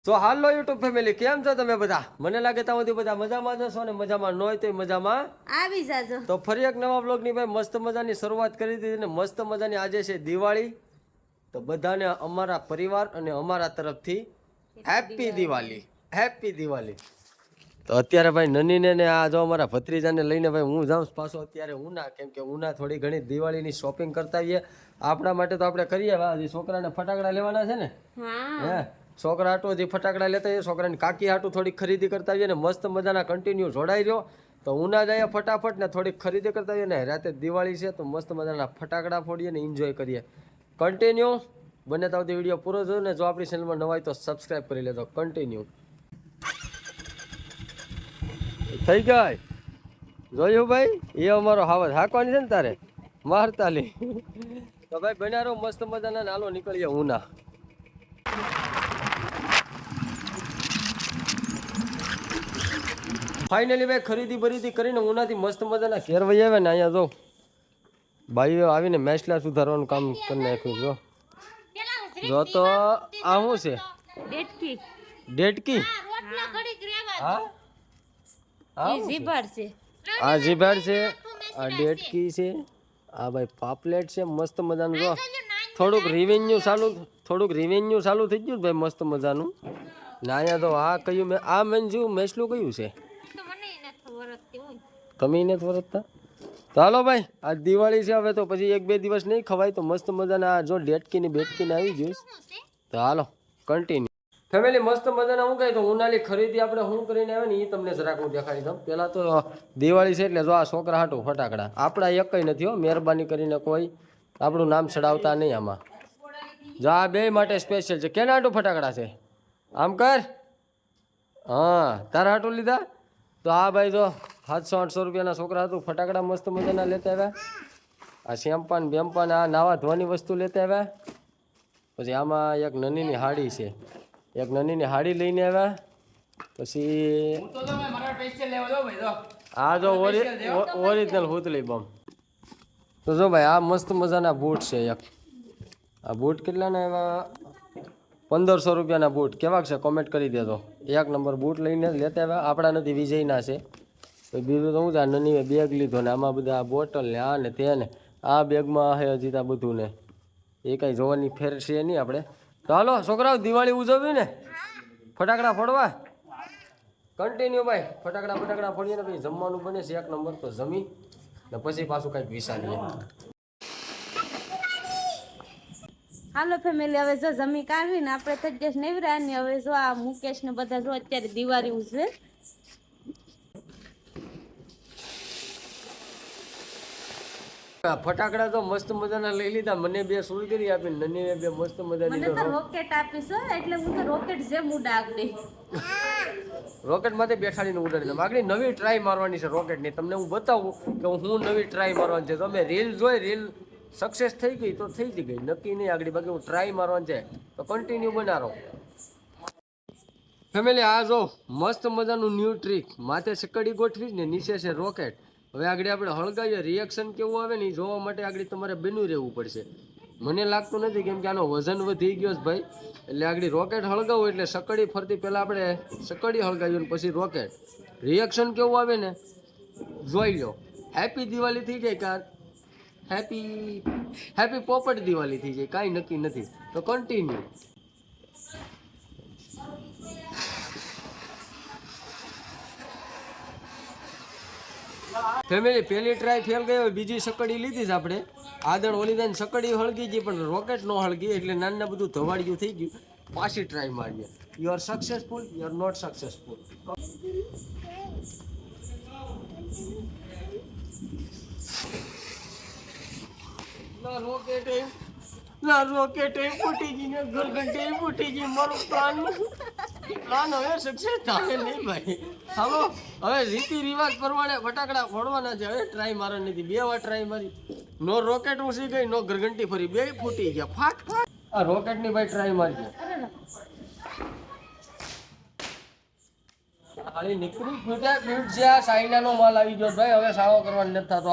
તો હાલો YouTube family, કેમ છો તમે બધા? મને લાગે ત્યાં સુધી બધા મજામાં જશો ને મજામાં ન હોય તો મજામાં આવી જાજો. તો ફરી એક નવા બ્લોગની ભાઈ મસ્ત મજાની શરૂઆત કરી દીધી ને મસ્ત મજાની આજે છે દિવાળી. તો બધાને અમારા પરિવાર અને અમારા તરફથી હેપી દિવાળી, હેપી દિવાળી. તો અત્યારે ભાઈ નનીને ને આ જો અમારા ભત્રીજાને લઈને ભાઈ હું જાઉં પાછો અત્યારે ઉના, કેમ કે ઉના થોડી ઘણી દિવાળીની શોપિંગ કરતા આવીએ. આપણા માટે તો આપણે કરીએ, હજી છોકરાને ફટાકડા લેવાના છે ને. હે છોકરા હાટું હજી ફટાકડા લેતા આવીએ, છોકરાની કાકી હાટું થોડીક ખરીદી કરતા આવીએ ને મસ્ત મજાના કન્ટિન્યુ જોડાઈ રહ્યો. તો ઉના જઈએ ફટાફટ ને થોડીક ખરીદી કરતા આવીએ ને રાતે દિવાળી છે તો મસ્ત મજાના ફટાકડા ફોડીએ ને એન્જોય કરીએ. કન્ટિન્યુ બને ત્યાં સુધી વિડીયો પૂરો જોયો ને જો આપણી ચેનલમાં નવા હોય તો સબસ્ક્રાઈબ કરી લેજો. કન્ટિન્યુ થઈ ગઈ જોયું ભાઈ, એ અમારો હાવજ હાકવાની છે ને તારે મારતા લે. તો ભાઈ બનારો મસ્ત મજાના નાલો નીકળીએ ઉના. ફાઇનલી ભાઈ ખરીદી બરીદી કરીને ઉનાથી મસ્ત મજાના ઘેર વહી આવે ને અહીંયા જો ભાઈઓ આવીને મેસલા સુધારવાનું કામ કરી નાખ્યું. જો તો આ શું છે? ડેટકી. ડેટકી? હા આ જીભાડ છે. આ જીભાડ છે, આ ડેટકી છે, આ ભાઈ પાપલેટ છે મસ્ત મજાનું. જો થોડુંક રિવેન્યુ ચાલુ થઈ ગયું ભાઈ મસ્ત મજાનું. ને અહીંયા તો આ કયું મેં આ મેંજુ મેસલું કયું છે તમે નથી વરતતા? તો હાલો ભાઈ આ દિવાળી છે હવે તો પછી એક બે દિવસ નહીં ખવાય તો મસ્ત મજાના આ જો ડેટકીની બેટકીને આવી જઈશ. તો હાલો કન્ટિન્યુ ફેમિલી મસ્ત મજાના હું કહે તો ઉનાળી ખરીદી આપણે શું કરીને આવે ને એ તમને જરાક હું દેખાડી દઉં. પહેલાં તો દિવાળી છે એટલે જો આ છોકરા હાટું ફટાકડા આપણા એક કંઈ નથી હો, મહેરબાની કરીને કોઈ આપણું નામ ચડાવતા નહીં આમાં. જો આ બે માટે સ્પેશિયલ છે. કેના હાટું ફટાકડા છે આમ કર? હા તારા હાટું લીધા? તો આ ભાઈ જો 700-800 રૂપિયાના છોકરા હતું ફટાકડા મસ્ત મજાના લેતા આવ્યા. આ શેમ્પાન બેમ્પાન આ નાવા ધોવાની વસ્તુ લેતા આવ્યા. પછી આમાં એક નનીની હાડી છે, એક નનીની હાડી લઈને આવ્યા. પછી આ જો ઓરિજિનલ હુતલી બમ. તો જો ભાઈ આ મસ્ત મજાના બૂટ છે એક. આ બૂટ કેટલાના આવ્યા? 1500 રૂપિયાના બૂટ. કેવાક છે કોમેન્ટ કરી દેજો. એક નંબર બૂટ લઈને લેતા આવ્યા. આપણા નથી વિજયના છે. બીજું તો હું છે નની બેગ લીધો ને આમાં બધા બોટલ ને આ ને તે ને આ બેગમાં હે હજી તા બધું ને એ કાંઈ જોવાની ફેર છે નહીં આપણે. તો હાલો છોકરાઓ દિવાળી ઉજવવી ને ફટાકડા ફોડવા કન્ટિન્યુ ભાઈ. ફટાકડા ફોડીએ ને ભાઈ જમવાનું બને છે એક નંબર. તો જમી ને પછી પાછું કંઈક વિચારીએ. હાલો ફેમિલી, હવે જો જમી કાઢવીને આપણે થઈ ગયા નેવરા ને હવે જો આ મુકેશ ને બધા જો અત્યારે દિવાળી ઉજવે. ફટાકડા તો મસ્ત મજાના લઈ લીધા. મને બે સુઈ કરી આપી, નની બે મસ્ત મજાની. મને તો રોકેટ આપીશ એટલે હું તો રોકેટ જેમ ઉડાવડી. રોકેટ માંથી બેઠાડીને ઉડાડી દઉં. આગળ નવી ટ્રાય મારવાની છે રોકેટની. તમને હું બતાવું કે હું નવી ટ્રાય મારવાની છે. તમે રીલ જોઈ, રીલ સક્સેસ થઈ ગઈ તો થઈ જ ગઈ, નક્કી નહીં આગળ. બાકી હું ટ્રાય મારવાની છે તો કન્ટિન્યુ બનાવો ફેમિલી. આ જો મસ્ત મજાનું ન્યૂ ટ્રીક. માથે સકડી ગોઠવી ને નીચે છે રોકેટ. હવે આગળ આપણે હળગાવીએ રિએક્શન કેવું આવે ને એ જોવા માટે આગળ તમારે બન્યું રહેવું પડશે. મને લાગતું નથી કેમ કે આનો વજન વધી ગયો છે ભાઈ. એટલે આગળ રોકેટ હળગાવું એટલે સકડી ફરતી પહેલાં આપણે સકડી હળગાવીએ ને પછી રોકેટ. રિએક્શન કેવું આવે ને જોઈ લો. હેપી દિવાળી થઈ જાય કાં હેપી પોપટ દિવાળી થઈ જાય, કાંઈ નક્કી નથી. તો કન્ટિન્યુ ફેમિલી. પહેલી ટ્રાય ફેલ ગઈ, હવે બીજી સકડી લીધી છે આપણે. આગળ ઓલી દાન સકડી હળગી ગઈ પણ રોકેટ ન હળગી એટલે નાના બધું ધવાડિયું થઈ ગયું. પાછી ટ્રાય મારીએ. You are successful, you are not successful. Rocket ફૂટી ગઈ ને ઘરઘંટી ફૂટી ગઈ. મારું પ્લાન હવે સક્સેસ થાય નહીં ભાઈ. હાલો હવે રીતિ રિવાજ પ્રમાણે ફટાકડા ફોડવાના છે. હવે ટ્રાય મારવાની નથી. 2 વાર ટ્રાય મારી, નો રોકેટ ઉસી ગઈ નો ઘરઘંટી ફરી, 2 ફૂટી ગયા. ફાટ આ રોકેટ ની ભાઈ ટ્રાય મારી. ખાલી નીકળી ફૂટા ફ્યુટ છે. આ ચાઇના નો માલ આવી ગયો ભાઈ. હવે સાવો કરવાનો નથી થતો.